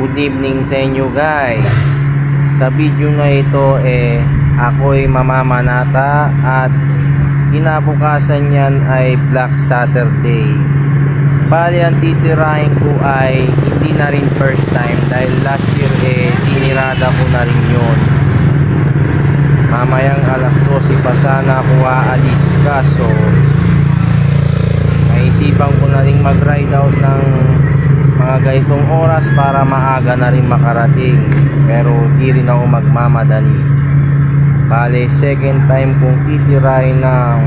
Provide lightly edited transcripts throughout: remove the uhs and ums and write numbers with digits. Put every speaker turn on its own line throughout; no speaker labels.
Good evening sa inyo guys. Sa video na ito ako'y mamamanata at kinabukasan niyan ay Black Saturday. Bali ang titirahin ko ay hindi na rin first time dahil last year tinirada ko na rin yun. Mamayang alas 12 pa sana ako aalis, kaso naisipan ko na rin mag ride out ng mga ganitong oras para maaga na rin makarating, pero di rin ako magmamadali. Bale, second time kong titirahin ng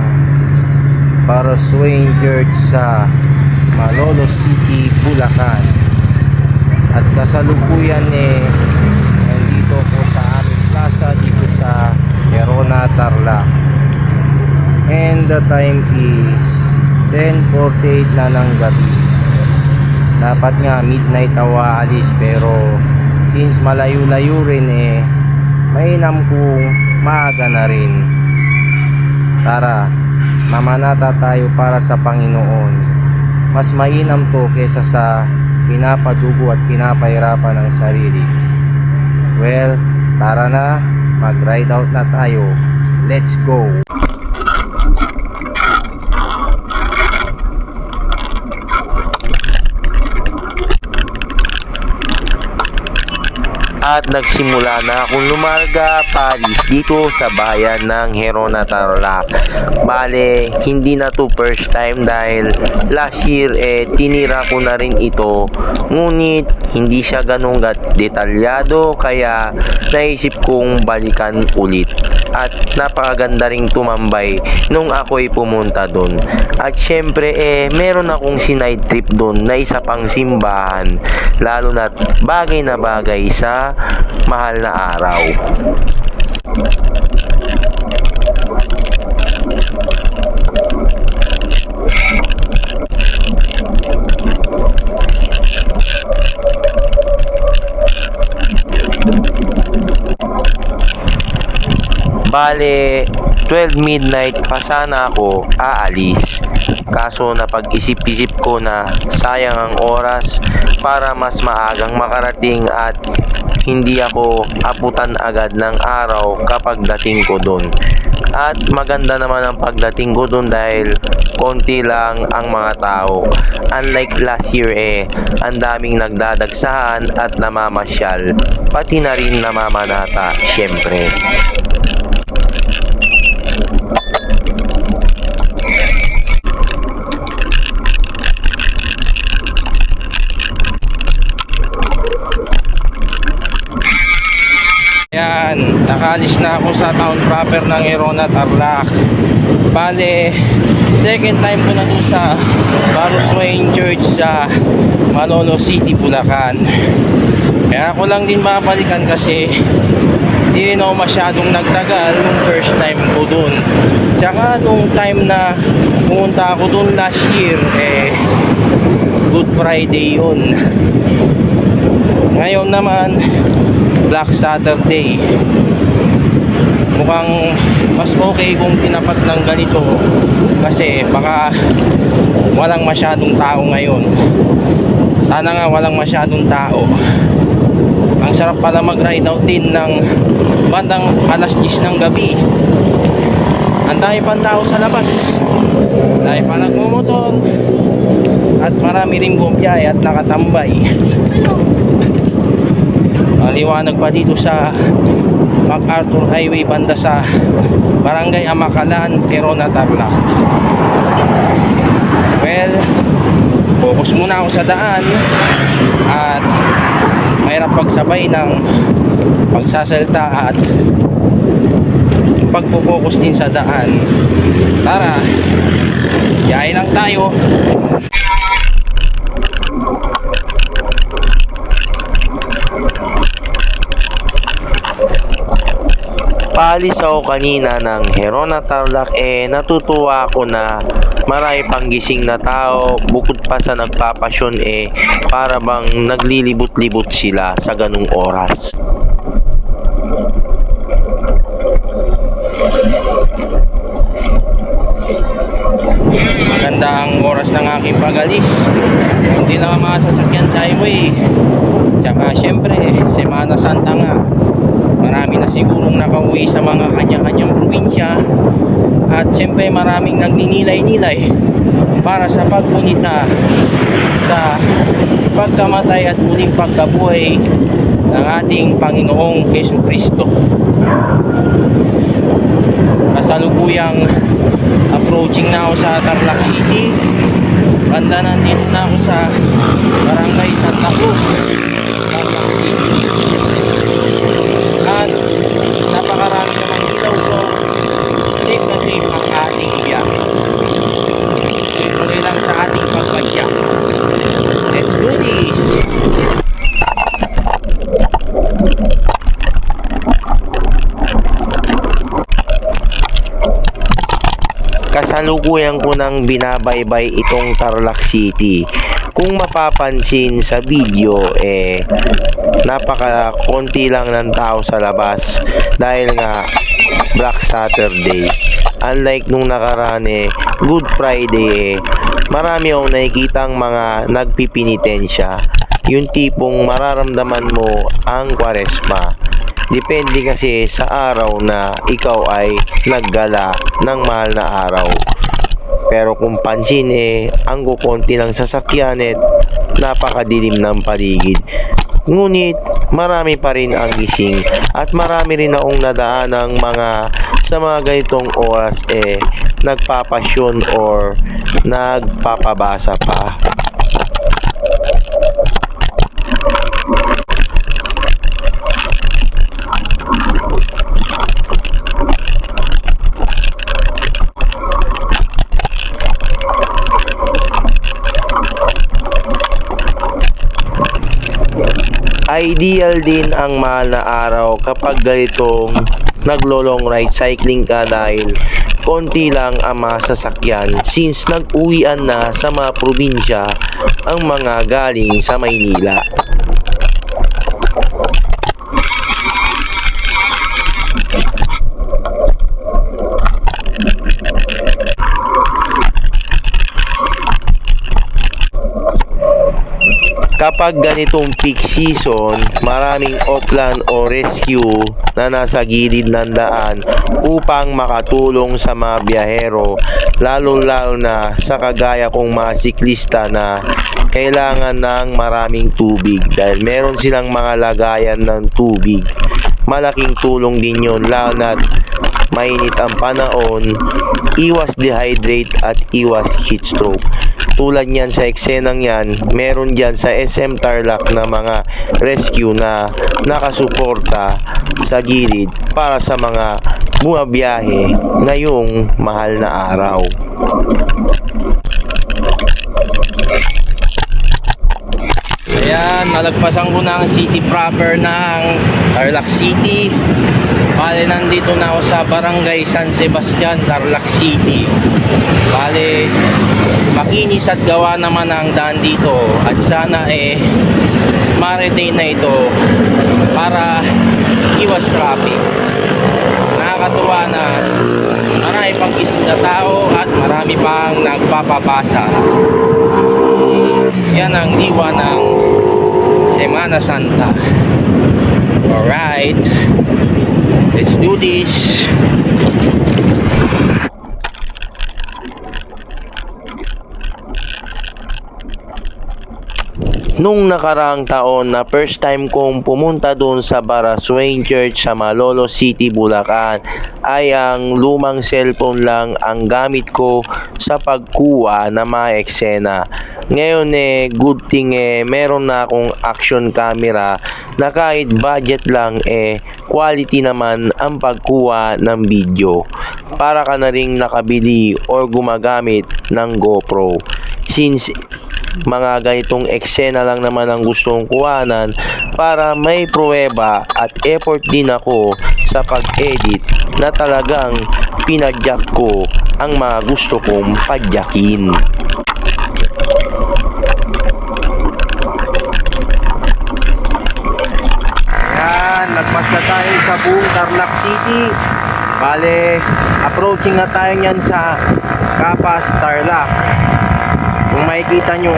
Paroswain Church sa Malolos City, Bulacan. At kasalukuyan nandito ko sa aming plaza dito sa Herona, Tarlac. And the time is 10:48 na ng gabi. Dapat nga midnight ako aalis, pero since malayo-layo rin mainam kong maaga na rin. Tara, mamanata tayo para sa Panginoon. Mas mainam to kesa sa pinapadugo at pinapahirapan ng sarili. Well, tara na, mag-ride out na tayo. Let's go! At nagsimula na akong lumarga Paris dito sa bayan ng Herona, Tarlac. Bale, hindi na to first time dahil last year tinira ko na rin ito. Ngunit hindi siya ganun detalyado, kaya naisip kong balikan ulit. At napakaganda ring tumambay nung ako'y pumunta doon. At syempre meron akong sinide trip doon na isa pang simbahan, lalo na bagay sa mahal na araw. Bale, 12 midnight pa sana ako aalis. Kaso napag-isip-isip ko na sayang ang oras para mas maagang makarating at hindi ako aputan agad ng araw kapag dating ko doon. At maganda naman ang pagdating ko doon dahil konti lang ang mga tao. Unlike last year ang daming nagdadagsahan at namamasyal, pati na rin namamanata syempre. Yan, nakalis na ako sa town proper ng Herona, Tarlac. Bale, second time ko na doon sa Paroswain Church sa Malolos City, Bulacan. Kaya ako lang din babalikan kasi hindi rin ako masyadong nagtagal nung first time ko doon. Tsaka nung time na pumunta ako doon last year, Good Friday yun. Ngayon naman Black Saturday. Mukhang mas okay kung tinapat ng ganito kasi baka walang masyadong tao ngayon. Sana nga walang masyadong tao. Ang sarap pala mag-ride out din ng bandang alas 10 ng gabi. Ang dami pang tao sa labas, dahil pa nagmumotor at marami rin bumiyahe at nakatambay. Liwanag pa dito sa MacArthur Highway banda sa Barangay Amakalan, Herona, Tarlac. Well, focus muna ako sa daan at mahirap pagsabay ng pagsasalita at pagpo-focus din sa daan. Tara, yain lang tayo. Paalis ako kanina ng Herona, Tarlac, natutuwa ako na marami pang gising na tao, bukod pa sa nagpapasyon para bang naglilibot-libot sila sa ganung oras. Maganda ang oras ng aking pag-alis. Hindi lang ang mga sasakyan sa highway. Tsaka syempre, Semana Santa nga. Marami na sigurong nakauwi sa mga kanya-kanyang probinsya. At syempre maraming nagninilay-nilay para sa pagpunita sa pagkamatay at muling pagkabuhay ng ating Panginoong Jesucristo. Kasalukuyang approaching na ako sa Tarlac City. Banda nandito na ako sa Barangay Santa Cruz, Tarlac City. At napakarami naman ilaw, so safe na safe ang ating biyahe. Tuloy lang sa ating pagpadyak. Let's do this! Kasalukuyan ko nang binabaybay itong Tarlac City. Kung mapapansin sa video, napaka konti lang ng tao sa labas dahil nga Black Saturday. Unlike nung nakaraan, Good Friday, marami akong nakikitang mga nagpipinitensya. Yung tipong mararamdaman mo ang Kwaresma. Depende kasi sa araw na ikaw ay naggala ng mahal na araw. Pero kung pansin, ang kukonti ng sasakyan at napakadilim ng paligid. Ngunit marami pa rin ang gising at marami rin akong nadaan ng sa mga ganitong oras nagpapasyon or nagpapabasa pa. Ideal din ang mahal na araw kapag ganitong naglo-long ride cycling ka dahil konti lang ang mga sasakyan since nag-uwian na sa mga probinsya ang mga galing sa Maynila. Kapag ganitong peak season, maraming offline o rescue na nasa gilid ng daan upang makatulong sa mga biyahero, lalo-lalo na sa kagaya kong mga siklista na kailangan ng maraming tubig dahil meron silang mga lagayan ng tubig. Malaking tulong din yun, lalo na't mainit ang panahon, iwas dehydrate at iwas heat stroke. Tulad niyan sa eksenang yan, meron dyan sa SM Tarlac na mga rescue na nakasuporta sa gilid para sa mga bumabiyahe ngayong mahal na araw. Ayan, nalagpasan ko na ang city proper ng Tarlac City. Bale, nandito na ako sa Barangay San Sebastian, Tarlac City. Bale, makinis at gawa naman ang daan dito at sana ma-retain na ito para iwas traffic. Nakakatuwa na marami pang gising na tao at marami pang nagpapabasa. Yan ang diwa ng Semana Santa. Alright, let's do this. Nung nakaraang taon na first time kong pumunta doon sa Baraswain Church sa Malolos City, Bulacan, ay ang lumang cellphone lang ang gamit ko sa pagkuha ng mga eksena. Ngayon good thing meron na akong action camera na kahit budget lang quality naman ang pagkuha ng video. Para ka na ring nakabili or gumagamit ng GoPro. Since mga ganitong eksena lang naman ang gustong kuhanan para may pruweba at effort din ako sa pag-edit na talagang pinadyak ko ang mga gusto kong padyakin. Ayan, nagpas na tayo sa buong Tarlac City. Bale, approaching na tayo nyan sa Capas, Tarlac. Kung makikita nyo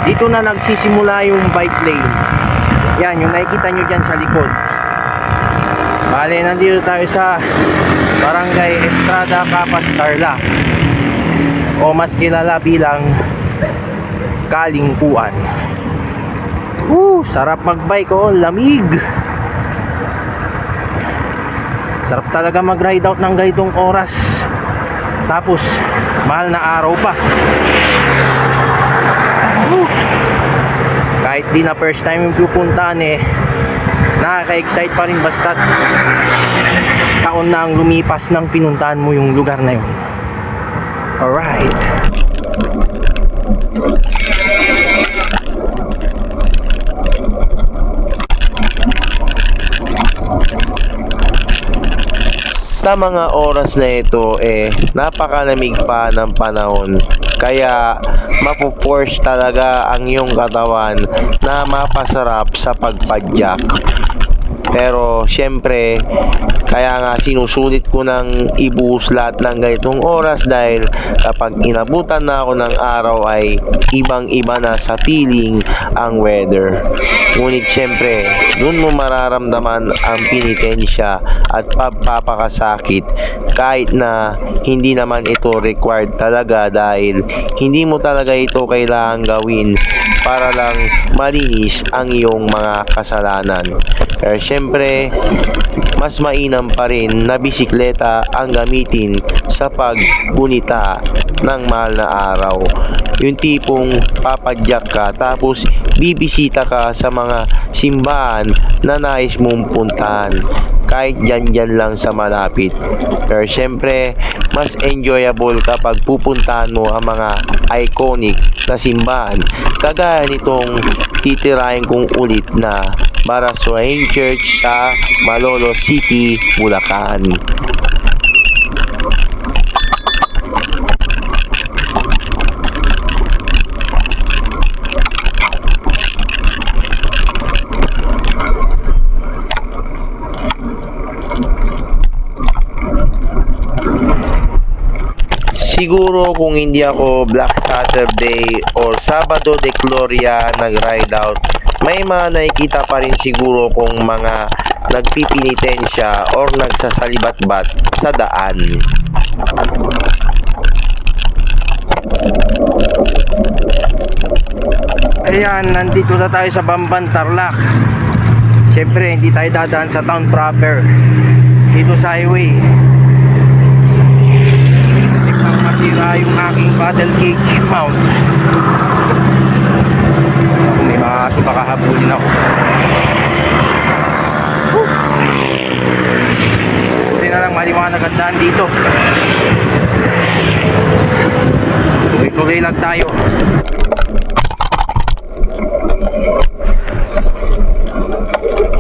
dito na nagsisimula yung bike lane. Yan, yung nakikita nyo dyan sa likod. Bale, nandito tayo sa Barangay Estrada, Capas, Tarlac, o mas kilala bilang Kalingkuan. Sarap magbike, lamig. Sarap talaga mag-ride out ng ganitong oras. Tapos, mahal na araw pa. Kahit di na first time yung pupuntahan nakaka-excite pa rin basta't taon na ang lumipas nang pinuntahan mo yung lugar na yun. Alright. Sa mga oras na ito napakalamig pa ng panahon, kaya mapo-force talaga ang iyong katawan na mapasarap sa pagpadyak. Pero syempre, kaya nga sinusulit ko ng ibuhos lahat ng ganitong oras dahil kapag inabutan na ako ng araw ay ibang iba na sa feeling ang weather. Ngunit syempre, dun mo mararamdaman ang pinitensya at pagpapakasakit kahit na hindi naman ito required talaga dahil hindi mo talaga ito kailangan gawin para lang malinis ang iyong mga kasalanan. Pero syempre, mas mainam pa rin na bisikleta ang gamitin sa paggunita ng mahal na araw. Yung tipong papadyak ka tapos bibisita ka sa mga simbahan na nais mong puntahan. Kahit dyan lang sa malapit. Pero syempre, mas enjoyable kapag pupuntahan mo ang mga iconic na simbahan. Kagaya nitong titirahin kong ulit na Baraswain Church sa Malolos City, Bulacan. Siguro kung hindi ako Black Saturday or Sabado de Gloria nag-ride out, may mga nakikita pa rin siguro kung mga nagpipinitensya or nagsasalibat-bat sa daan. Ayan, nandito na tayo sa Bamban, Tarlac. Siyempre, hindi tayo dadaan sa town proper. Dito sa highway. Masira yung aking paddle cage mount. Kung may mga aso baka habulin ako. Buti na lang maliwanag ang daan dito. Tuloy-tuloy lang tayo.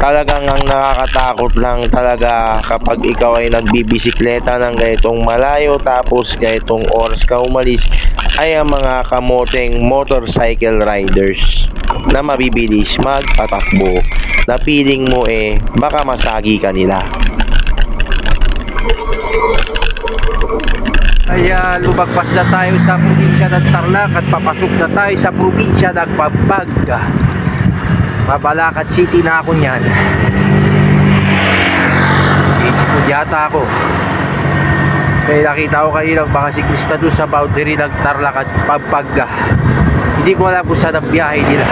Talagang ang nakakatakot lang talaga kapag ikaw ay nagbibisikleta ng ganitong malayo tapos ganitong oras ka umalis ay ang mga kamoteng motorcycle riders na mabibilis magpatakbo na feeling mo baka masagi ka nila. Kaya lumagpas na tayo sa probinsya ng Tarlac at papasok na tayo sa probinsya ng Pampanga. Mabalacat City na ako niyan. Isikod yata ako. Kaya nakita ko kayo baka siklista doon sa boundary ng Tarlac at Pampanga. Hindi ko alam kung saan ang biyahe nila.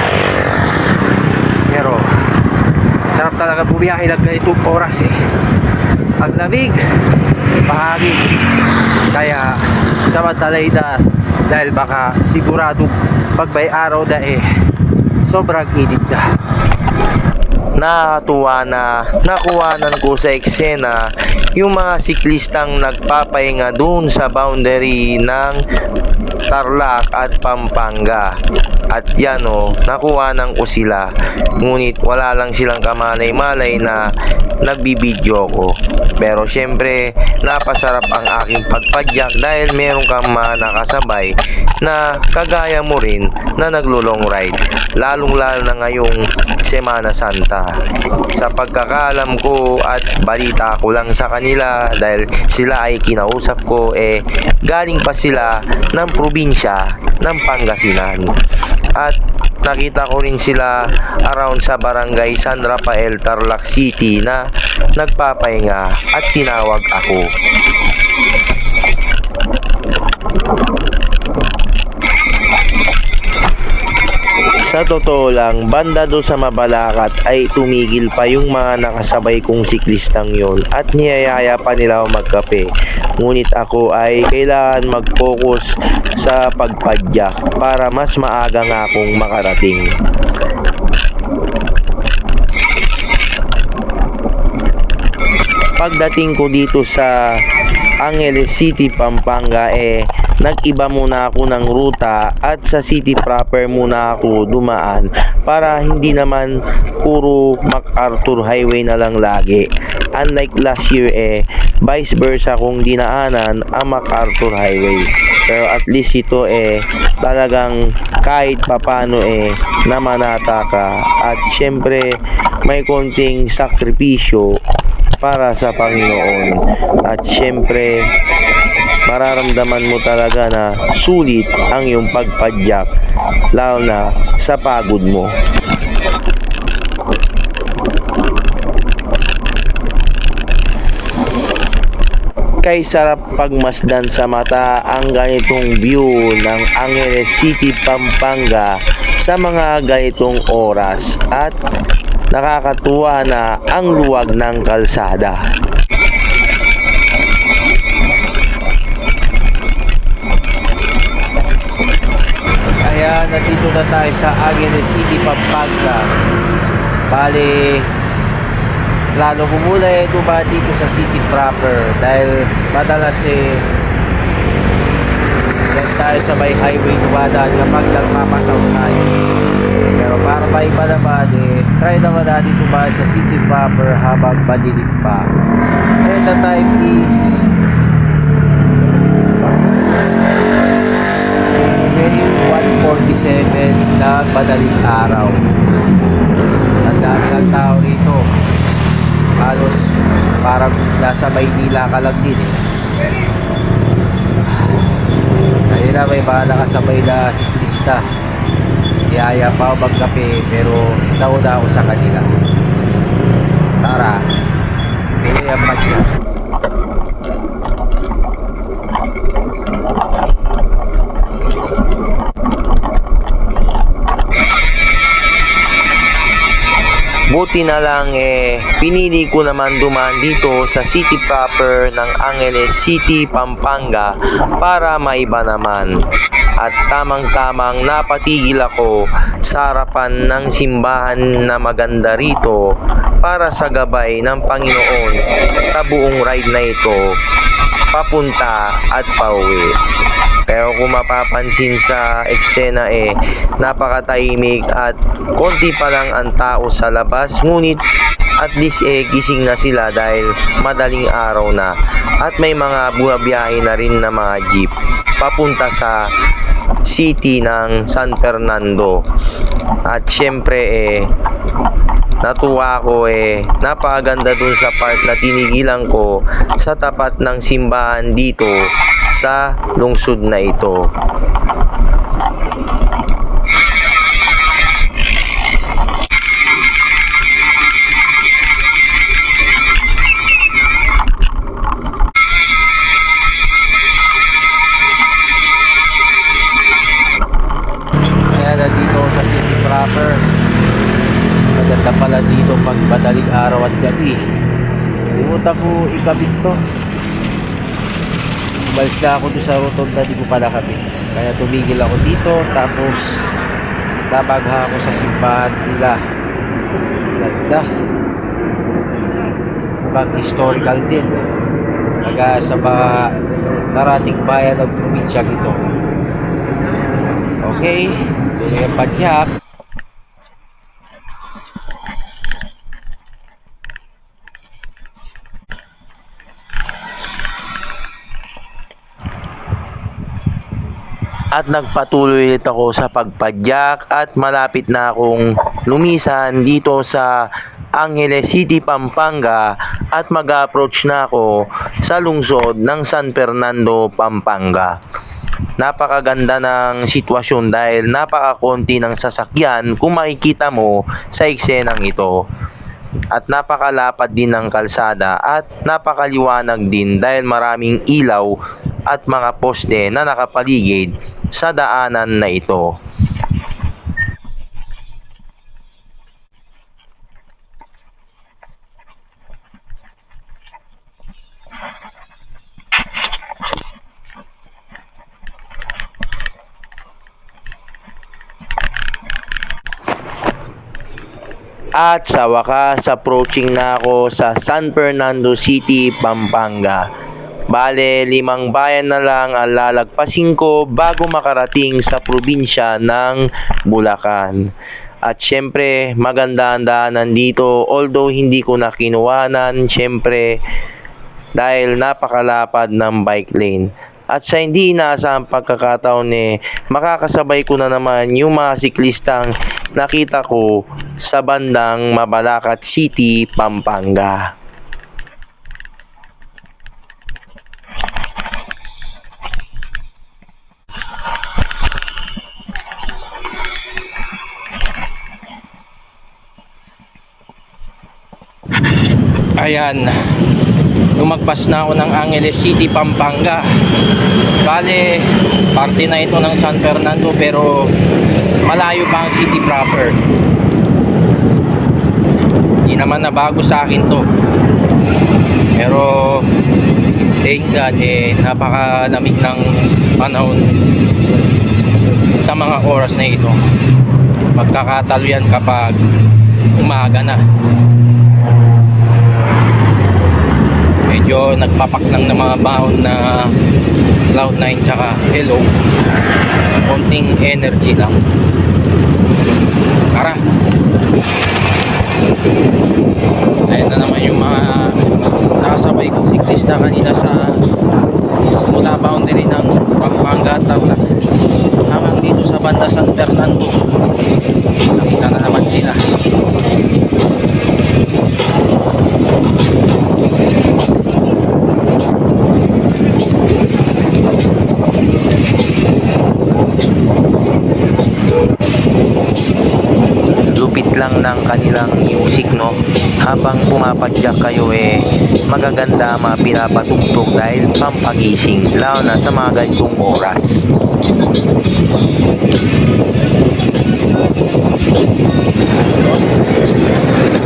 Pero sarap talaga bumiyahe ng ganitong oras Ang lamig, bahagi. Kaya samantalay na dahil baka sigurado pag may araw na sobrang init na. Nakatuwa na nakuhanan ko sa eksena yung mga siklistang nagpapahinga dun sa boundary ng Tarlac at Pampanga. At yan nakuhanan ko sila. Ngunit wala lang silang kamalay-malay na nagbibideo ko. Pero syempre, napasarap ang aking pagpadyak dahil meron kang mga nakasabay na kagaya mo rin na naglo-long ride. Lalong-lalo na ngayong Semana Santa. Sa pagkakaalam ko at balita ko lang sa kanila dahil sila ay kinausap ko galing pa sila ng probinsya ng Pangasinan. At nakita ko rin sila around sa barangay San Rafael, Tarlac City na nagpapahinga at tinawag ako. Sa totoo lang, banda do sa Mabalacat ay tumigil pa yung mga nakasabay kong siklistang yon at niyayaya pa nila ako magkape. Ngunit ako ay kailangan mag-focus sa pagpadyak para mas maaga nga akong makarating. Pagdating ko dito sa Angeles City, Pampanga nag-iba muna ako ng ruta at sa city proper muna ako dumaan para hindi naman puro MacArthur Highway na lang lagi. Unlike last year vice versa kung dinaanan ang MacArthur Highway. Pero at least ito talagang kahit papano namanata ka at syempre may konting sakripisyo para sa Panginoon at syempre mararamdaman mo talaga na sulit ang iyong pagpadyak lalo na sa pagod mo. Kay sarap pagmasdan sa mata ang ganitong view ng Angeles City, Pampanga sa mga ganitong oras at nakakatuwa na ang luwag ng kalsada. Ayan, nandito na tayo sa Angeles City, Pampanga. Bali, lalo kumulay dumaan dito sa city proper dahil madalas yan tayo sa may highway dumadaan kapag nagpapasaw tayo. Pero para maiba naman try naman natin dumaan sa city proper habang madilim pa. And the time is May 1:47 na madaling araw. Ang dami ng tao rito. Halos parang nasa Maynila ka lang din Kaya na may mga nakasabay na siklista. Iyaya pa ako magkape pero nauna ako sa kanila. Tara, tuloy ang padyak. Buti na lang pinili ko naman dumaan dito sa city proper ng Angeles City, Pampanga para maiba naman. At tamang-tamang napatigil ako sa harapan ng simbahan na maganda rito para sa gabay ng Panginoon sa buong ride na ito papunta at pauwi. Pero kung mapapansin sa eksena napakatahimik at konti pa lang ang tao sa labas, ngunit at least gising na sila dahil madaling araw na at may mga bumabiyahe na rin na mga jeep papunta sa city ng San Fernando. At syempre natuwa ako napakaganda dun sa part na tinigilan ko sa tapat ng simbahan dito sa lungsod na ito. Kaya nandito sa city proper. Maganda pala dito pag madaling araw at gabi. Limutan ko ikabit to. Umalis na ako doon sa rotonda, di ko pala kabit. Kaya tumigil ako dito, tapos nabagha ako sa simbahan nila. Ganda. Mukhang historical din. Naga sa mga narating bayan ng probinsya ito. Okay, tuloy ang padyak. At nagpatuloy ulit ako sa pagpadyak at malapit na akong lumisan dito sa Angeles City, Pampanga at mag-approach na ako sa lungsod ng San Fernando, Pampanga. napakaganda ng sitwasyon dahil napakakonti ng sasakyan kung makikita mo sa eksenang ito. At napakalapad din ng kalsada at napakaliwanag din dahil maraming ilaw at mga poste na nakapaligid sa daanan na ito. At sa wakas, approaching na ako sa San Fernando City, Pampanga. Bale, 5 bayan na lang ang lalagpasin ko bago makarating sa probinsya ng Bulacan. At syempre, maganda ang daanan dito, although hindi ko na kinuwanan, syempre, dahil napakalapad ng bike lane. At sa hindi inaasahang pagkakataon makakasabay ko na naman yung mga siklistang nakita ko sa bandang Mabalacat City, Pampanga. Ayan, lumagpas na ako ng Angeles City, Pampanga. Bale, parte na ito ng San Fernando pero malayo pa ang city proper. Hindi naman nabago sa akin to. Pero thank God napakalamig ng panahon sa mga oras na ito. Magkakatalo yan kapag umaga na. Medyo nagpapaklang ng mga baon na Cloud9 tsaka Hello. Konting energy lang. Tara. Ayan na naman yung mga nakasabay kong siklista kanina sa mula boundary ng Pampanga at Tarlac hanggang dito sa banda San Fernando. Nakita na naman sila. Lupit lang ng kanilang music, no? Habang pumapadyak kayo magaganda mga pinapatugtog dahil pampagising lalo na sa mga ganitong oras.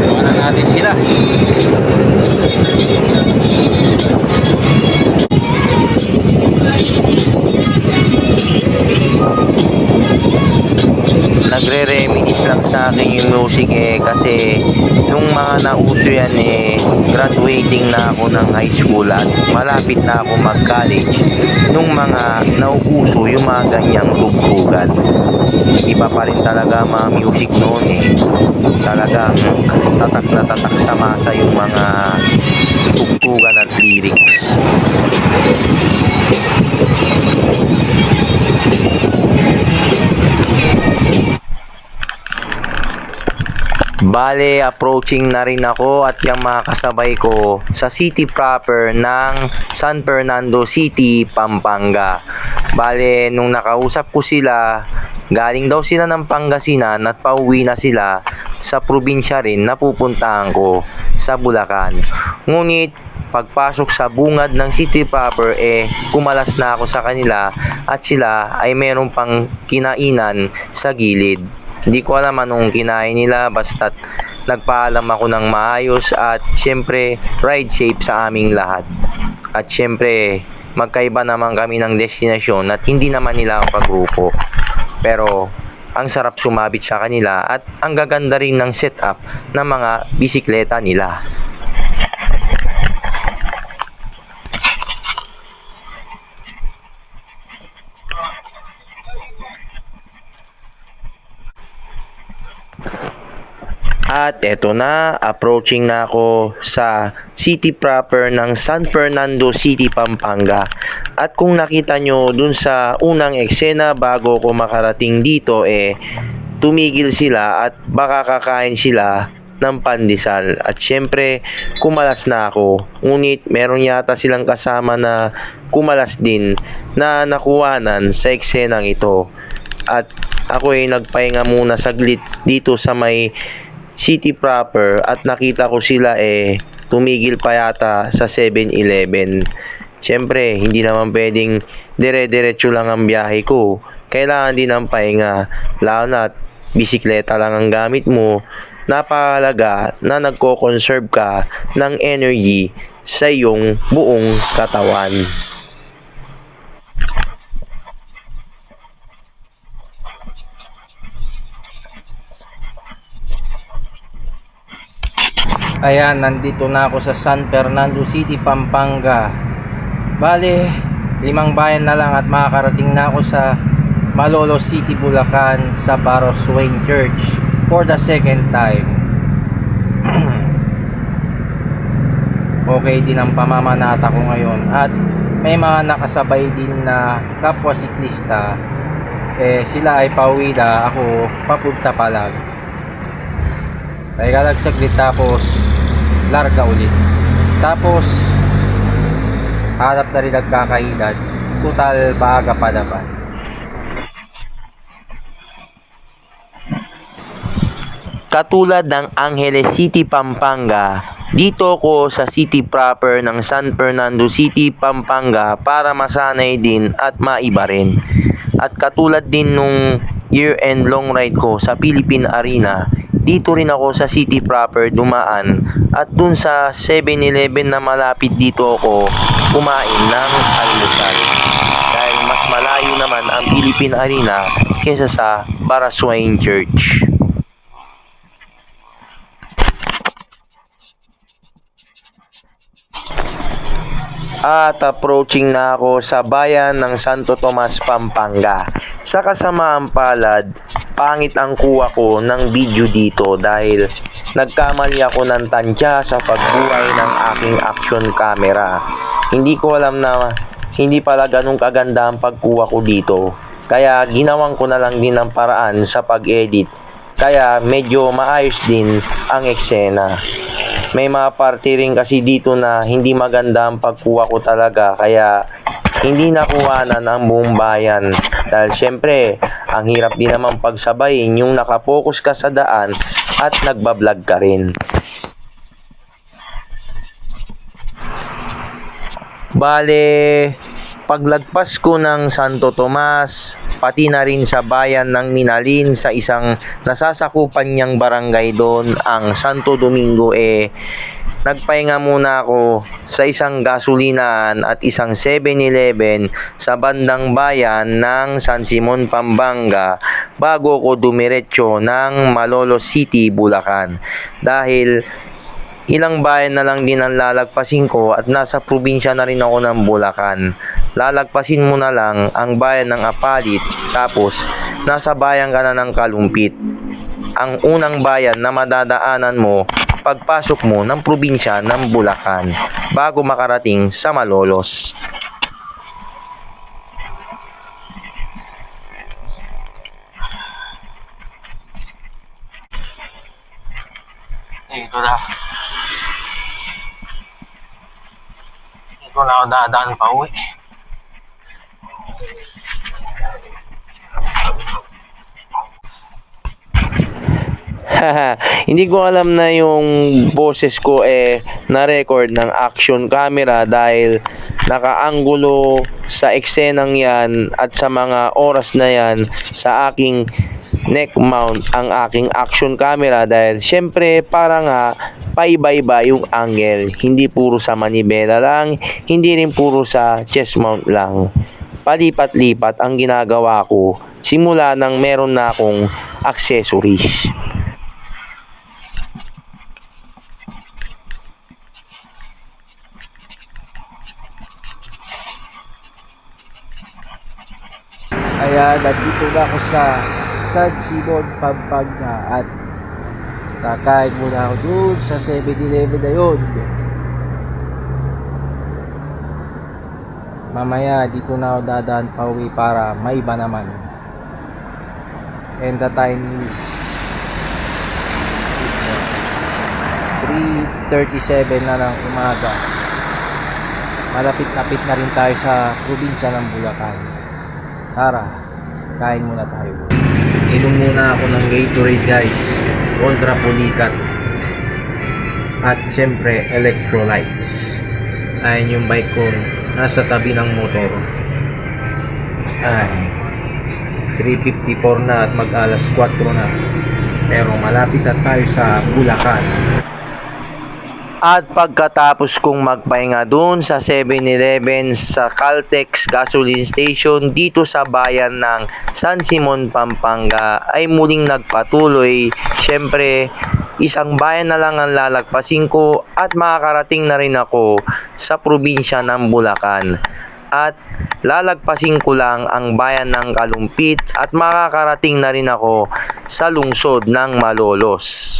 Iwanan natin sila. Nagre-reminis lang sa akin yung music kasi nung mga nauso yan graduating na ako ng high school at malapit na ako mag-college nung mga nauuso yung mga ganyang tugtugan. Iba pa rin talaga mga music noon talagang tatak na tatak sa masa yung mga tugtugan at lyrics. Bale, approaching na rin ako at yung mga kasabay ko sa city proper ng San Fernando City, Pampanga. Bale, nung nakausap ko sila, galing daw sila ng Pangasinan at pauwi na sila sa probinsya rin na pupuntahan ko sa Bulacan. Ngunit, pagpasok sa bungad ng city proper kumalas na ako sa kanila at sila ay meron pang kinainan sa gilid. Hindi ko alam anong kinain nila basta't nagpaalam ako ng maayos at syempre ride safe sa aming lahat. At syempre magkaiba naman kami ng destinasyon at hindi naman nila ang pagrupo. Pero ang sarap sumabit sa kanila at ang gaganda rin ng setup ng mga bisikleta nila. At eto na, approaching na ako sa city proper ng San Fernando City, Pampanga. At kung nakita nyo dun sa unang eksena bago ko makarating dito tumigil sila at baka kakain sila
ng pandesal. At syempre, kumalas na ako. Ngunit meron yata silang kasama na kumalas din na nakuhanan sa eksenang ito. At ako ay nagpahinga muna saglit dito sa may city proper at nakita ko sila tumigil pa yata sa 7-Eleven. Syempre, hindi naman pwedeng dire-diretso lang ang biyahe ko. Kailangan din ng pahinga, lalo na't bisikleta lang ang gamit mo. Napakahalaga na nagko-conserve ka ng energy sa iyong buong katawan.
Ayan, nandito na ako sa San Fernando City, Pampanga. Bale, 5 bayan na lang at makakarating na ako sa Malolos City, Bulacan sa Barros Wayne Church for the second time. Okay din ang pamamanata ko ngayon at may mga nakasabay din na kapwa siklista. Sila ay pauwi na, ako papunta palag. Ay kalag saglit tapos larga ulit. Tapos hanap na rin nagkakaedad. Total baga pa naman.
Katulad ng Angeles City, Pampanga, dito ko sa city proper ng San Fernando City, Pampanga para masanay din at maiba rin. At katulad din nung year-end long ride ko sa Philippine Arena, dito rin ako sa city proper dumaan at dun sa 7-Eleven na malapit dito ako kumain ng almusal. Dahil mas malayo naman ang Philippine Arena kaysa sa Barros Wayne Church. At approaching na ako sa bayan ng Santo Tomas, Pampanga. Sa kasamaang palad, pangit ang kuha ko ng video dito dahil nagkamali ako ng tansya sa pagbuhay ng aking action camera. Hindi ko alam na hindi pala ganun kaganda ang pagkuha ko dito. Kaya ginawan ko na lang din ang paraan sa pag-edit. Kaya medyo maayos din ang eksena. May mga parte rin kasi dito na hindi maganda ang pagkuha ko talaga, kaya hindi nakuhanan ang buong bayan. Dahil syempre, ang hirap din naman pagsabayin yung nakapokus ka sa daan at nagbablog ka rin. Bale, paglagpas ko ng Santo Tomas, pati na rin sa bayan ng Minalin sa isang nasasakupan niyang barangay doon, ang Santo Domingo, nagpahinga muna ako sa isang gasolinaan at isang 7-Eleven sa bandang bayan ng San Simon, Pampanga bago ko dumiretso ng Malolos City, Bulacan. Dahil ilang bayan na lang din ang lalagpasin ko at nasa probinsya na rin ako ng Bulacan. Lalagpasin mo na lang ang bayan ng Apalit tapos nasa bayan ka na ng Kalumpit. Ang unang bayan na madadaanan mo pagpasok mo ng probinsya ng Bulacan bago makarating sa Malolos. Ito na. Ito na ako dadaan pa uwi. Hindi ko alam na yung boses ko na-record ng action camera dahil nakaanggulo sa eksenang yan at sa mga oras na yan sa aking neck mount ang aking action camera dahil syempre para nga paiba-iba yung angle, hindi puro sa manibela lang, hindi rin puro sa chest mount lang. Palipat-lipat ang ginagawa ko simula nang meron na akong accessories.
Ayan, nandito na ako sa San Simon, Pampanga at kakain muna ako doon sa 7-Eleven na yun. Mamaya dito na ako dadaan pa uwi para maiba naman. And the time is 8:37 na ng umaga. Malapit-lapit na rin tayo sa probinsya ng Bulacan. Tara, kain muna tayo. Inom muna ako ng Gatorade guys, kontra pulikat. At syempre, electrolytes. Ayan yung bike ko, nasa tabi ng motor. Ay, 3:54 na at mag-alas 4 na. Pero malapit na tayo sa Bulacan.
At pagkatapos kong magpahinga dun sa 7-Eleven sa Caltex Gasoline Station dito sa bayan ng San Simon, Pampanga ay muling nagpatuloy. Siyempre, isang bayan na lang ang lalagpasin ko at makakarating na rin ako sa probinsya ng Bulacan. At lalagpasin ko lang ang bayan ng Kalumpit at makakarating na rin ako sa lungsod ng Malolos.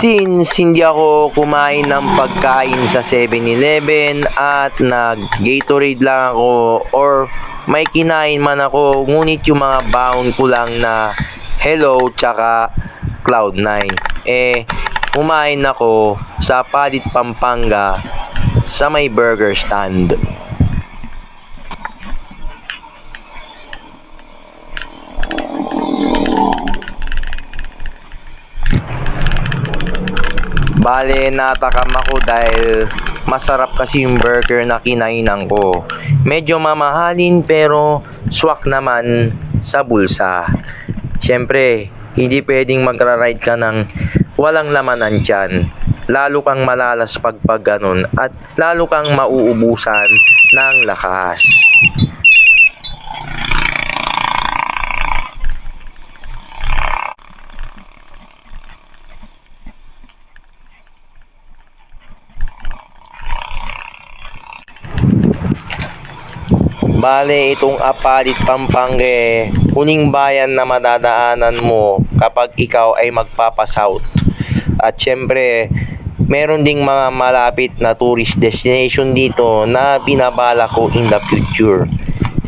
Since hindi ako kumain ng pagkain sa 7-Eleven at nag-Gatorade lang ako or may kinain man ako, ngunit yung mga baon ko lang na Hello tsaka Cloud9, kumain ako sa Palit, Pampanga sa may burger stand. Bale, natakam ako dahil masarap kasi yung burger na kinainan ko. Medyo mamahalin pero swak naman sa bulsa. Siyempre, hindi pwedeng magra-ride ka ng walang lamanan dyan. Lalo kang malalas pag ganun at lalo kang mauubusan ng lakas. Bale, itong Apalit, Pampanga, huling bayan na madadaanan mo kapag ikaw ay magpapasouth. At syempre, meron ding mga malapit na tourist destination dito na binabala ko in the future.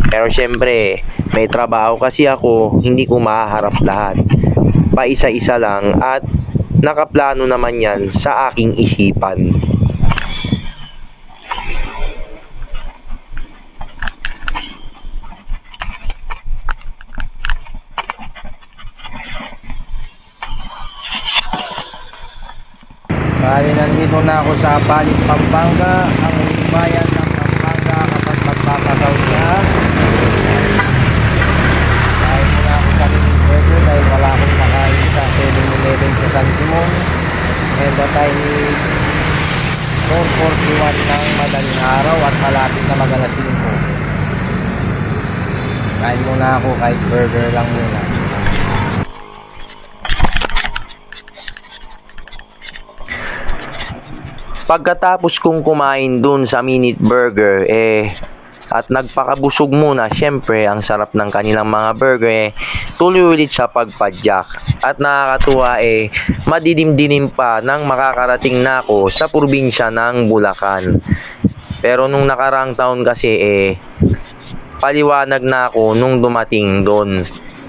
Pero syempre, may trabaho kasi ako, hindi ko maharap lahat. Paisa-isa lang at nakaplano naman yan sa aking isipan.
Bali, nandito na ako sa Palit, Pampanga, ang huling bayan ng Pampanga kapag magpapasaw ka. Kain muna ako sa Mini Burger dahil wala akong nakain sa 7-Eleven sa San Simon. And the time is 4:41 ng madaling araw at malapit na mag-alas 5. Kain muna ako kahit burger lang muna.
Pagkatapos kong kumain dun sa Minute Burger, at nagpakabusog muna, syempre, ang sarap ng kanilang mga burger, tuloy ulit sa pagpadyak. At nakakatuwa, madidim-dilim pa nang makakarating na ako sa probinsya ng Bulacan. Pero nung nakaraang taon kasi, paliwanag na ako nung dumating doon.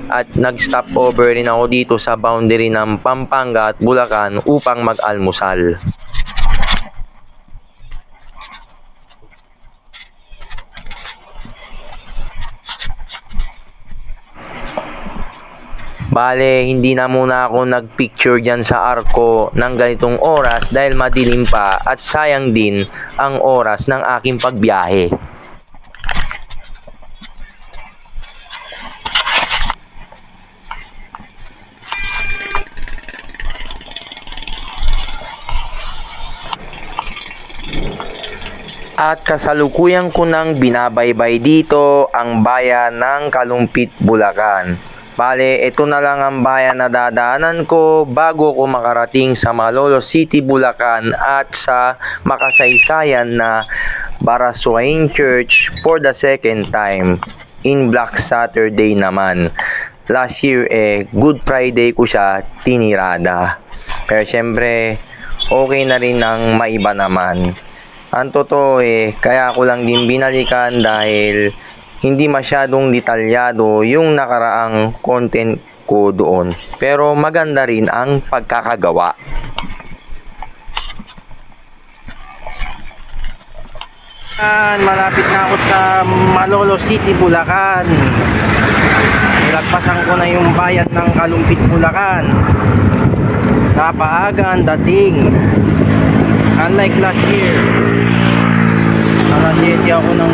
At nag-stop over rin ako dito sa boundary ng Pampanga at Bulacan upang mag-almusal. Bale, hindi na muna ako nagpicture dyan sa arko ng ganitong oras dahil madilim pa at sayang din ang oras ng aking pagbiyahe. At kasalukuyan ko nang binabaybay dito ang bayan ng Kalumpit, Bulacan. Bale, ito na lang ang bayan na dadaanan ko bago ko makarating sa Malolos City, Bulacan at sa makasaysayan na Barasuain Church for the second time in Black Saturday naman. Last year, Good Friday ko siya tinirada. Pero syempre, okay na rin ng maiba naman. Ang totoo kaya ko lang din binalikan dahil hindi masyadong detalyado yung nakaraang content ko doon. Pero maganda rin ang pagkakagawa.
Malapit na ako sa Malolo City, Bulacan. Nilagpasan ko na yung bayan ng Kalumpit, Bulacan. Napaaga ang dating. Unlike last year. Alas 7 ako ng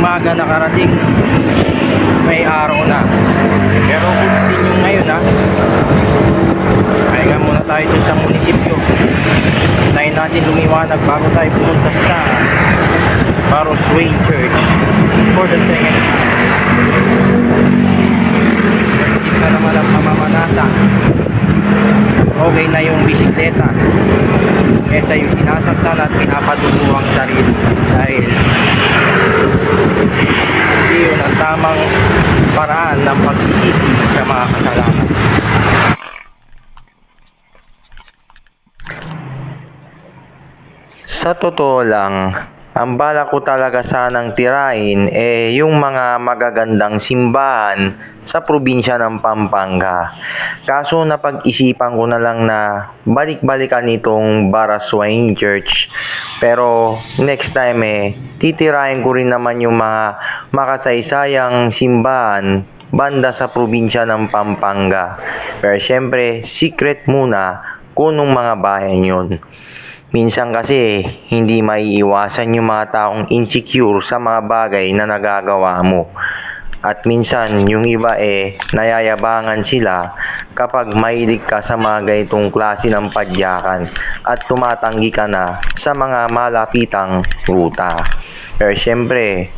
umaga nakarating. May araw na. Pero continue ngayon ha. Pahinga muna tayo dyan sa munisipyo. Tayo natin lumiwanag bago tayo pumunta sa Baros Wayne Church for the second time. Jeep na naman ang pamamanata. Okay na yung bisikleta kesa yung sinasaktan at pinapadugo ang sarili dahil hindi yun ang tamang paraan ng pagsisisi sa mga kasalanan.
Sa totoo lang, ang bala ko talaga sanang tirahin yung mga magagandang simbahan sa probinsya ng Pampanga. Kaso napag-isipan ko na lang na balik-balikan itong Baraswain Church. Pero next time titirahin ko rin naman yung mga makasaysayang simbahan banda sa probinsya ng Pampanga. Pero syempre, secret muna kung nung mga bayan yun. Minsan kasi hindi maiiwasan yung mga taong insecure sa mga bagay na nagagawa mo. At minsan yung iba nayayabangan sila kapag mahilig ka sa mga ganitong klase ng padyakan at tumatanggi ka na sa mga malapitang ruta. Pero syempre,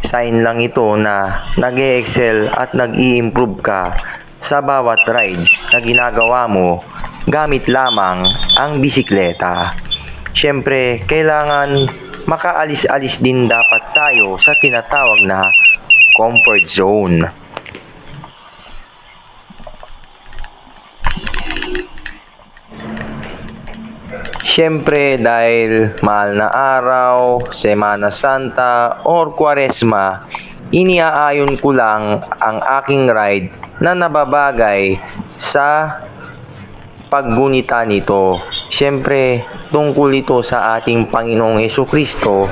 sign lang ito na nag-e-excel at nag-i-improve ka sa bawat rides na ginagawa mo gamit lamang ang bisikleta. Siyempre, kailangan makaalis-alis din dapat tayo sa tinatawag na comfort zone. Siyempre, dahil mahal na araw, Semana Santa, or Kwaresma, iniaayon ko lang ang aking ride na nababagay sa paggunita nito. Siyempre, tungkol ito sa ating Panginoong Hesukristo.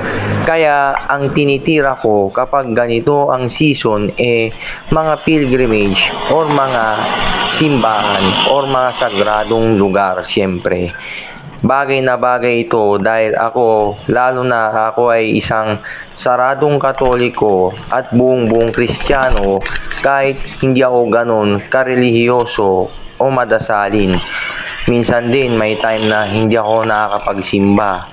Kaya, ang tinitira ko kapag ganito ang season mga pilgrimage or mga simbahan or mga sagradong lugar. Siyempre, bagay na bagay ito dahil lalo na ako ay isang saradong Katoliko at buong Kristiyano kahit hindi ako ganon karelihiyoso o madasalin. Minsan din may time na hindi ako nakakapagsimba.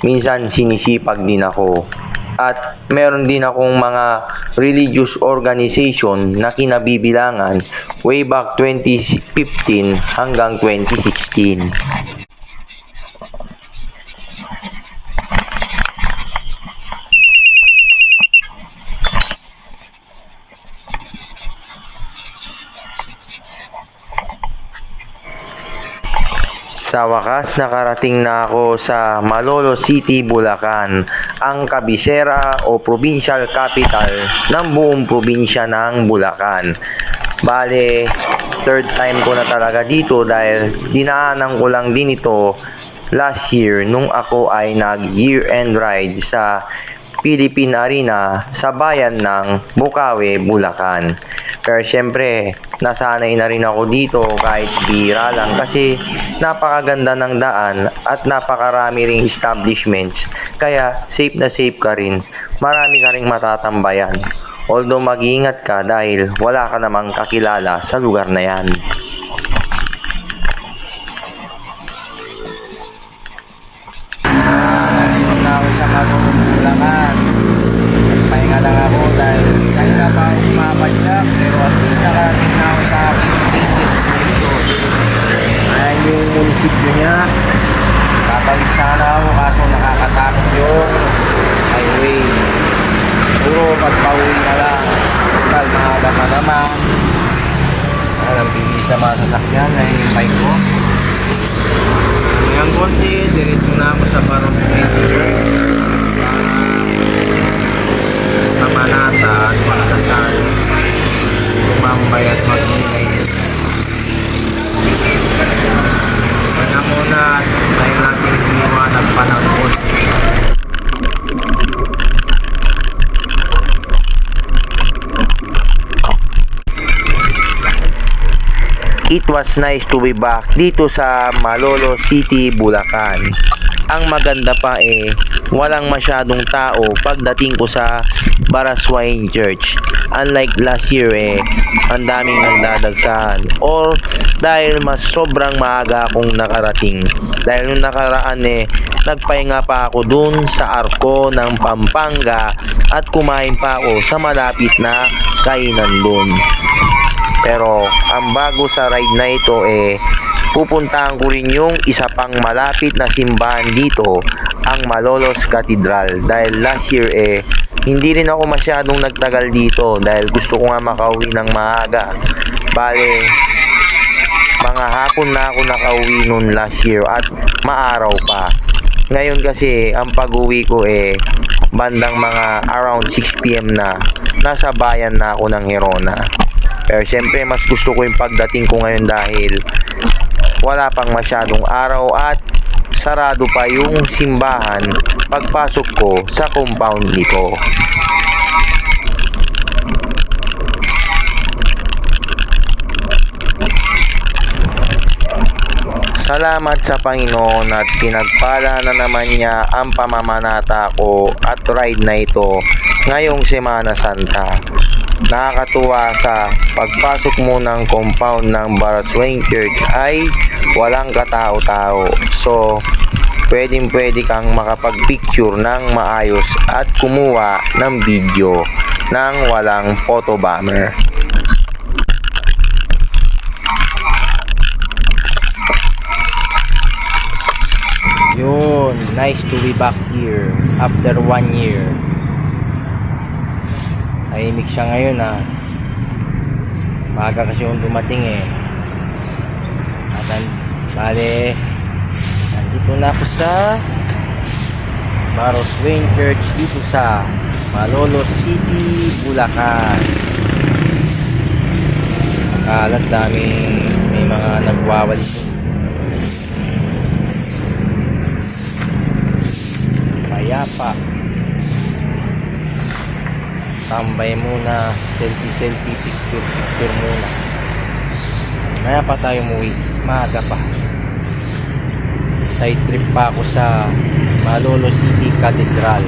Minsan sinisipag din ako. At meron din akong mga religious organization na kinabibilangan way back 2015 hanggang 2016. Sa wakas, nakarating na ako sa Malolo City, Bulacan, ang kabisera o provincial capital ng buong probinsya ng Bulacan. Bale, third time ko na talaga dito dahil dinaanan ko lang din ito last year nung ako ay nag-year-end ride sa Philippine Arena sa bayan ng Bukawi, Bulacan. Pero syempre, nasanay na rin ako dito kahit bira lang kasi napakaganda ng daan at napakarami ring establishments. Kaya safe na safe ka rin. Marami ka ring matatambayan. Although mag-iingat ka dahil wala ka namang kakilala sa lugar na yan.
Na ako sa Malolo, Bulacan. Pahinga lang ako dahil kanina pa ako mamadyak pero at least nakarating na ako sa aking main destination. Ayan yung munisipyo niya. Tatawid sana ako kaso nakakatakot yung highway. Puro pagpauwi na lang. Total, maaga pa naman. Alam, bilis na mga sasakyan ay yung bike ko. Hanggang konti, diretso na ako sa Baros Wayne Church para pamamanata at magdasal, tumambay at magnilay. Kaya muna at tayo natin iniwanag pa ng konti.
It was nice to be back dito sa Malolo City, Bulacan. Ang maganda pa walang masyadong tao pagdating ko sa Baraswain Church. Unlike last year ang daming nagdadagsahan. Or dahil mas sobrang maaga akong nakarating. Dahil nung nakaraan nagpahinga pa ako dun sa Arco ng Pampanga at kumain pa ako sa malapit na kainan dun. Pero ang bago sa ride na ito pupuntahan ko rin yung isa pang malapit na simbahan dito, ang Malolos Cathedral. Dahil last year hindi rin ako masyadong nagtagal dito dahil gusto ko nga makauwi ng maaga. Bale, mga hapon na ako nakauwi noon last year at maaraw pa. Ngayon kasi ang pag-uwi ko bandang mga around 6 PM na. Nasa bayan na ako ng Herona. Pero syempre mas gusto ko yung pagdating ko ngayon dahil wala pang masyadong araw at sarado pa yung simbahan pagpasok ko sa compound nito. Salamat sa Panginoon at pinagpala na naman niya ang pamamanata ko at ride na ito ngayong Semana Santa. Nakakatuwa sa pagpasok mo ng compound ng Baraswain Church ay walang katao-tao. So, pwedeng-pwede kang makapag-picture ng maayos at kumuha ng video ng walang photo bomber.
Yun, nice to be back here after 1 year. Tahimik siya ngayon maaga kasi yung dumating at bale nandito na ako sa Baraswain Church dito sa Malolos City, Bulacan. Kalat, daming may mga nagwawalis. Mayapa, tambay muna, selfie, picture muna. Maya pa tayo umuwi, maaga pa. Side trip pa ako sa Malolos City Cathedral.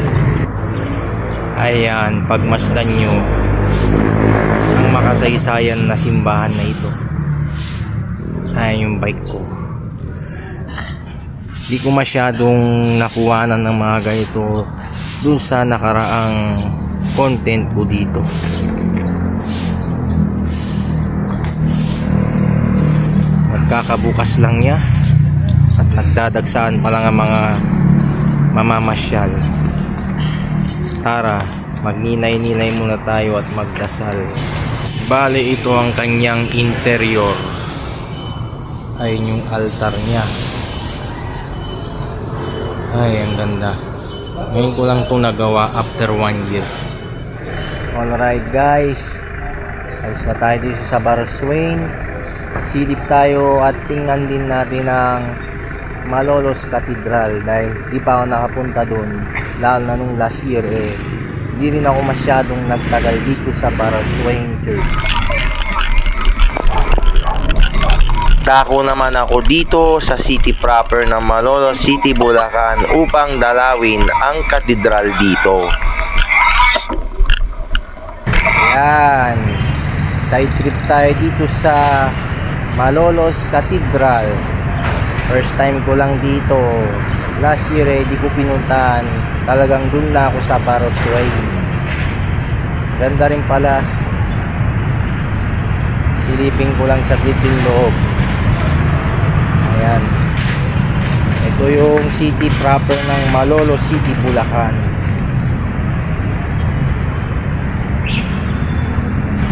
Ayan, pagmasdan nyo ang makasaysayan na simbahan na ito. Ayan yung bike ko. Di ko masyadong nakuhanan ng mga ganito dun sa nakaraang content ko dito. Nagkakabukas lang niya at nagdadagsaan pa lang ang mga mamamasyal. Tara, magninay-ninay muna tayo at magdasal. Bale, ito ang kanyang interior. Ayun yung altar niya. Ay, ang ganda. Ngayon ko lang itong nagawa after 1 year. Alright guys, alis na tayo dito sa Baraswain. Silip tayo at tingnan din natin ang Malolos Cathedral dahil di pa ako nakapunta doon. Lalo na nung last year di rin ako masyadong nagtagal dito sa Baraswain Church.
Dako naman ako dito sa city proper ng Malolos City, Bulacan upang dalawin ang katedral dito.
Ayan, side trip tayo dito sa Malolos Cathedral. First time ko lang dito. Last year di ko pinuntahan. Talagang dun na ako sa Baraswain. Ganda rin pala. Silipin ko lang sa yung loob. Ayan. Ito yung city proper ng Malolos City, Bulacan.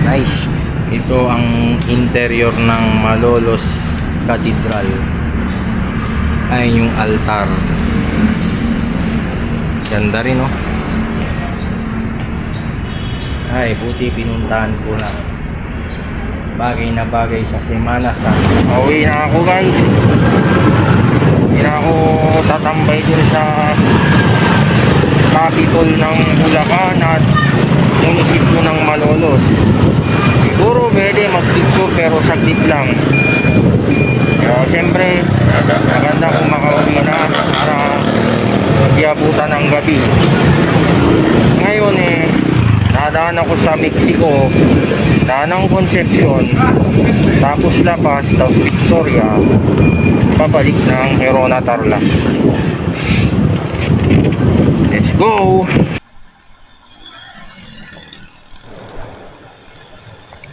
Nice. Ito ang interior ng Malolos Cathedral. Ayun yung altar. Ganda rin, oh. Ay, buti pinuntahan ko na. Bagay na bagay sa Semana Santa.
Pauwi na ako guys. Hindi na ako tatambay dun sa Capitol ng Bulacan at munisipyo ng Malolos. Siguro pwede mag-picture pero saglit lang. Pero siyempre, maganda kung makauwi na para magyabutan ng gabi. Ngayon nadaan ako sa Mexico, daan ng Concepcion, tapos Labas, tapos Victoria, pabalik ng Herona Tarlac. Let's go!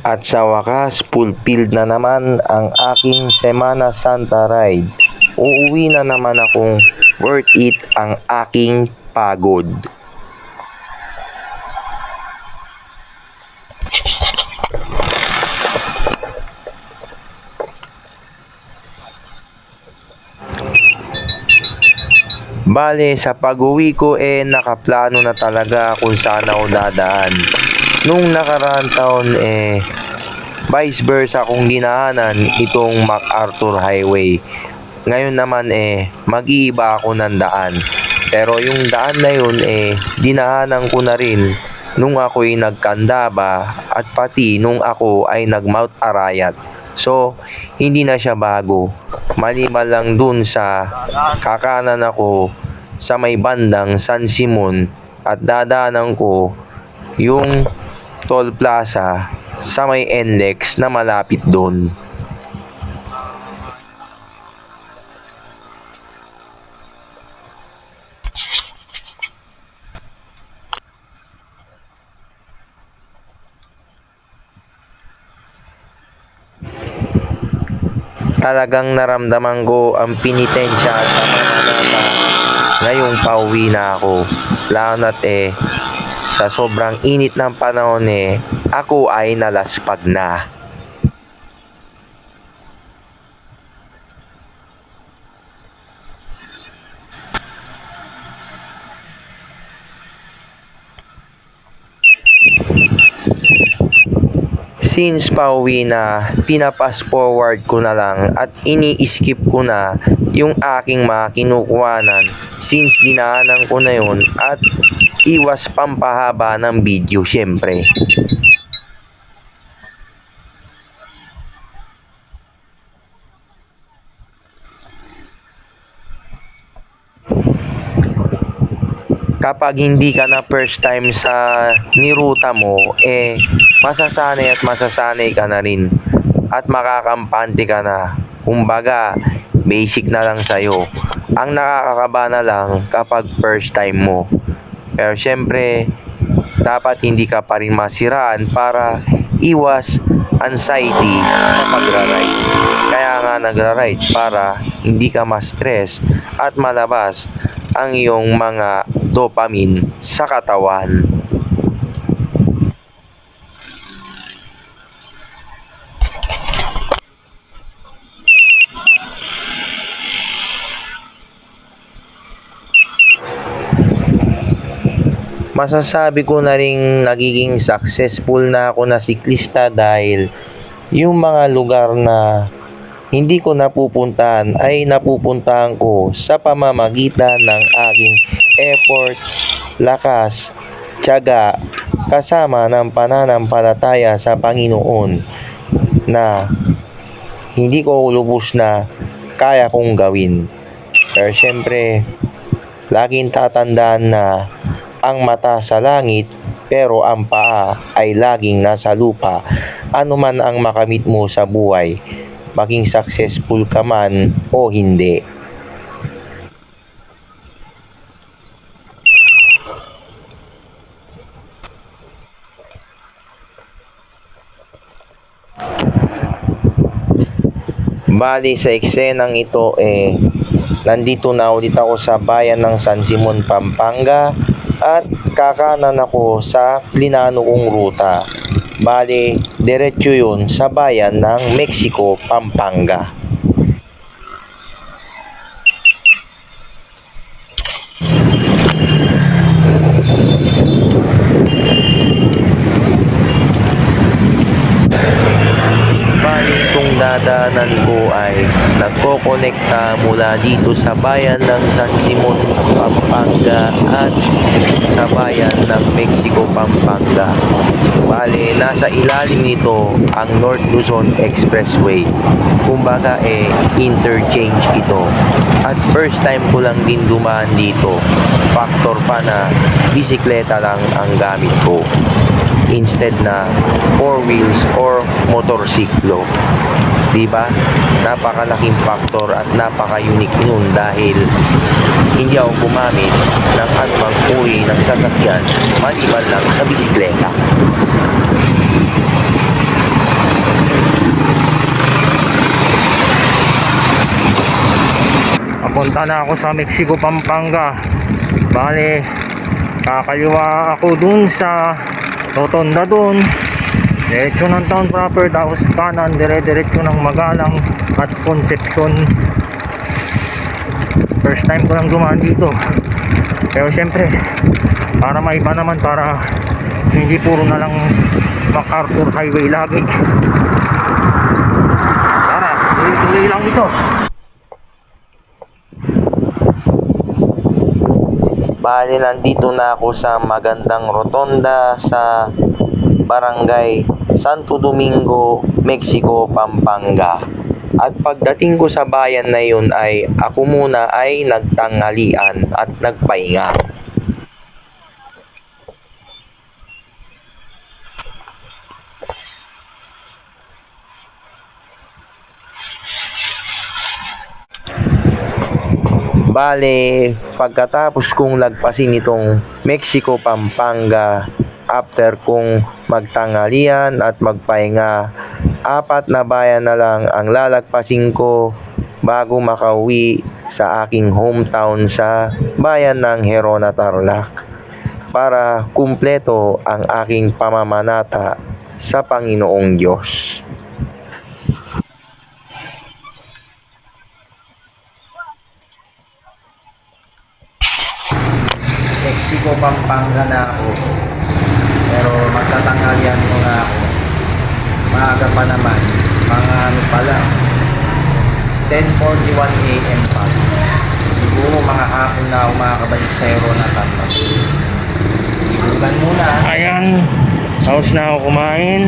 At sa wakas, fulfilled na naman ang aking Semana Santa ride. Uuwi na naman akong worth it ang aking pagod. Bale, sa pag-uwi ko nakaplano na talaga kung saan ako dadaan. Nung nakaraang taon vice versa kung dinaanan itong MacArthur Highway. Ngayon naman mag-iiba ako ng daan. Pero yung daan na yun dinaanan ko na rin nung ako'y nagkandaba at pati nung ako ay nag-Mount Arayat. So, hindi na siya bago. Maliban lang dun sa kakanan ako sa may bandang San Simon at dadaanan ko yung Toll Plaza sa may NLEX na malapit dun. Talagang naramdaman ko ang pinitensya at pamananata ngayong pauwi na ako. Lalo na't sa sobrang init ng panahon ako ay nalaspag na. Since pauwi na, pinapass forward ko na lang at ini-skip ko na yung aking mga kinukuhanan since dinaanan ko na yun at iwas pampahaba ng video syempre. Kapag hindi ka na first time sa niruta mo, masasanay at masasanay ka na rin at makakampante ka na. Kumbaga, basic na lang sa'yo. Ang nakakakaba na lang kapag first time mo. Pero syempre, dapat hindi ka pa rin masiraan para iwas anxiety sa pagra-ride. Kaya nga nagra-ride para hindi ka ma-stress at malabas ang iyong mga dopamine sa katawan. Masasabi ko na ring nagiging successful na ako na siklista dahil yung mga lugar na hindi ko napupuntahan ay napupuntahan ko sa pamamagitan ng aking effort, lakas, tiyaga, kasama ng pananampalataya sa Panginoon na hindi ko lubos na kaya kong gawin. Pero syempre, laging tatandaan na ang mata sa langit pero ang paa ay laging nasa lupa. Ano man ang makamit mo sa buhay, maging successful ka man o hindi. Bali sa eksenang ito nandito na ulit ako sa bayan ng San Simon, Pampanga at kakanan ako sa plinano kong ruta. Bali, diretso yun sa bayan ng Mexico, Pampanga. dinadaanan ko ay nagkokonekta mula dito sa bayan ng San Simon, Pampanga at sa bayan ng Mexico, Pampanga. Bale, nasa ilalim nito ang North Luzon Expressway. Kumbaga interchange ito. At first time ko lang din dumaan dito. Factor pa na bisikleta lang ang gamit ko instead na 4 wheels or motorsiklo. Diba? Napakalaking factor at napaka-unique nun dahil hindi ako gumamit ng anumang uri ng sasakyan maliban lang sa bisikleta.
Papunta na ako sa Mexico, Pampanga. Bale, kakaliwa ako dun sa rotonda dun. Diretso ng town proper, tapos kanan, dire-diretso ng Magalang at Concepcion. First time ko lang dumaan dito. Pero syempre, para maiba naman, para hindi puro na lang MacArthur Highway lagi. Tara, tuloy-tuloy lang ito.
Bali, nandito na ako sa magandang rotonda sa Barangay Santo Domingo, Mexico, Pampanga. At pagdating ko sa bayan na yun ay ako muna ay nagtanghalian at nagpahinga. Bale, pagkatapos kong lagpasin itong Mexico, Pampanga, after kong magtanghalian at magpahinga, 4 na bayan na lang ang lalagpasin ko bago makauwi sa aking hometown sa bayan ng Herona, Tarlac, para kumpleto ang aking pamamanata sa Panginoong Diyos.
Mexico, Pampanga na ako. Pero magtatanghalian muna ako. Maaga pa naman. Mga ano pa lang. 10:41 AM pa. Siguro mga hapon na ako makakabalik sa Herona, Tarlac. Igulan muna. Ayan. Tapos na ako kumain.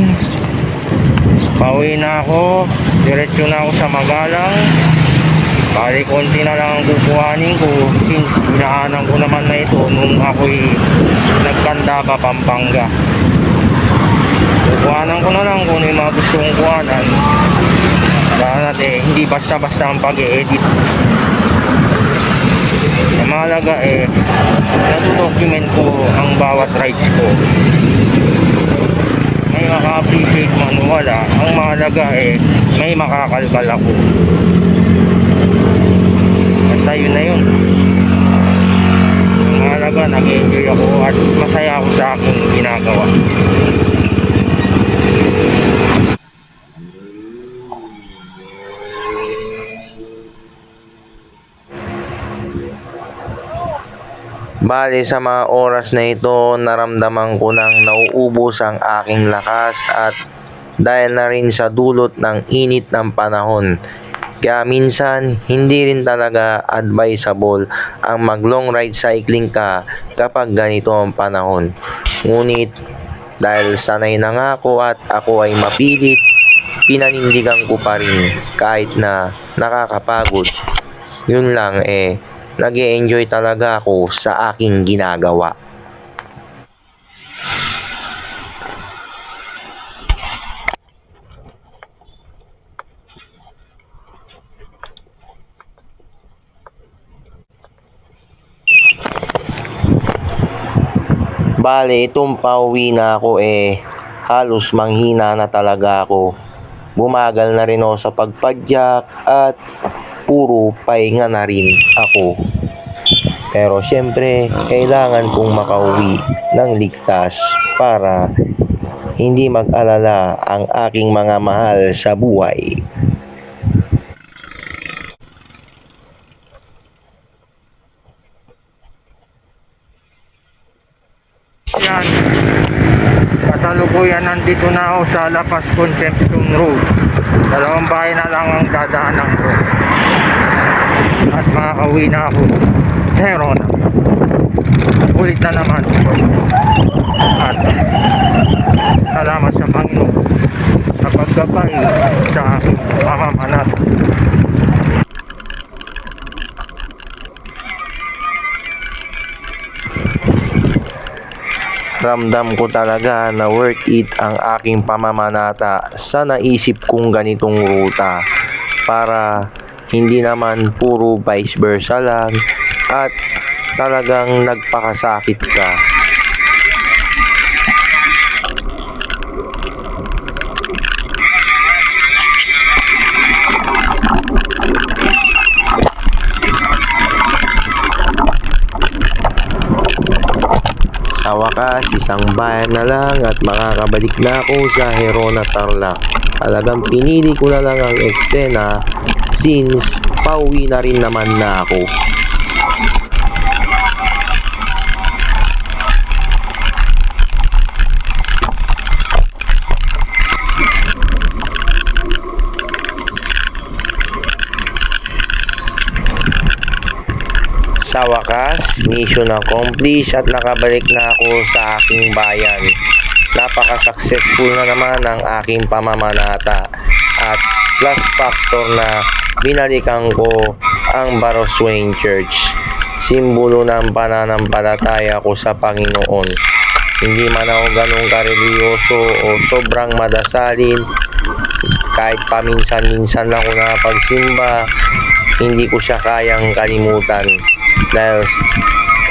Pauwi na ako. Diretso na ako sa Magalang. Bali, konti na lang ang kukuhanin ko since dinaanan ko naman na ito nung ako'y nagkanda pa Pampanga. Kukuhanan ko na lang kung ano yung mga gusto kong kuhanan. Para hindi basta-basta ang pag-e-edit. Ang mahalaga nado-document ko ang bawat rides ko. May maka-appreciate man o wala. Ang mahalaga may makakalkal ako. Basta yun na yun. Mahalaga, nag-enjoy ako at masaya ako sa aking ginagawa. Bale, sa mga oras na ito, naramdaman ko nang nauubos ang aking lakas at dahil na rin sa dulot ng init ng panahon. Kaya minsan, hindi rin talaga advisable ang mag-long ride cycling ka kapag ganito ang panahon. Ngunit, dahil sanay na nga ako at ako ay mapilit, pinanindigan ko pa rin kahit na nakakapagod. Yun lang nag-e-enjoy talaga ako sa aking ginagawa. Bale, itong pauwi na ako halos manghina na talaga ako. Bumagal na rin ako sa pagpadyak at puro pahinga na rin ako. Pero syempre, kailangan kong makauwi ng ligtas para hindi mag-alala ang aking mga mahal sa buhay. Yan. Kasalukuyan nandito na ako sa La Paz Concepcion Road. Dalawang bahay na lang ang dadaanan ko. At makakauwi na ako sa Herona. Ulit na naman. At salamat sa Panginoon sa paggabay sa aking pamamanat.
Ramdam ko talaga na worth it ang aking pamamanata sa naisip kong ganitong ruta para hindi naman puro vice versa lang at talagang nagpakasakit ka. Sa wakas, isang bayan na lang at makakabalik na ako sa Herona, Tarlac. Talagang pinili ko na lang ang eksena since pauwi na rin naman na ako. Sa wakas, mission accomplished at nakabalik na ako sa aking bayan. Napaka-successful na naman ang aking pamamanata at plus factor na binalikan ko ang Baroswain Church. Simbolo ng pananampalataya ko sa Panginoon. Hindi man ako ganun kareliyoso o sobrang madasalin, kahit paminsan-minsan lang ako nakapagsimba, hindi ko siya kayang kalimutan. Dahil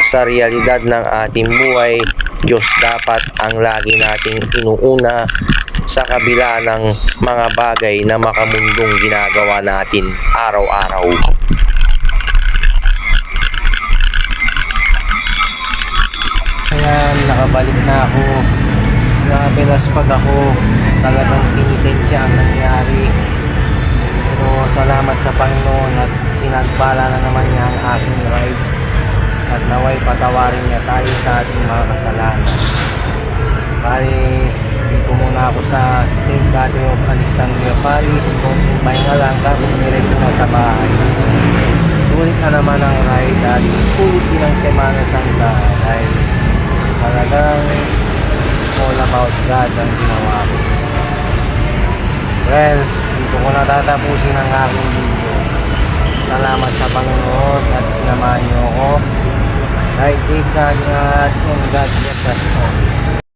sa realidad ng ating buhay, Diyos dapat ang lagi nating inuuna sa kabila ng mga bagay na makamundong ginagawa natin araw-araw.
Ayan, nakabalik na ako. Grabe laspag ako. Talagang pinitensya ang nangyari. Pero salamat sa Panginoon at pinagpala na naman niya ang aking ride. At naway patawarin niya tayo sa ating mga kasalanan. Bali, dito muna ako sa St. Catherine of Alexandria Parish. Konting pahinga lang tapos diretso na sa bahay. Sulit na naman ang ride at sulit din ang Semana Santa dahil talagang all about God ang ginawa ko. Well, dito ko natatapusin ang aking video. Salamat sa Panginoon at sinamahan niyo ako. Ride safe sa ating at God bless us all.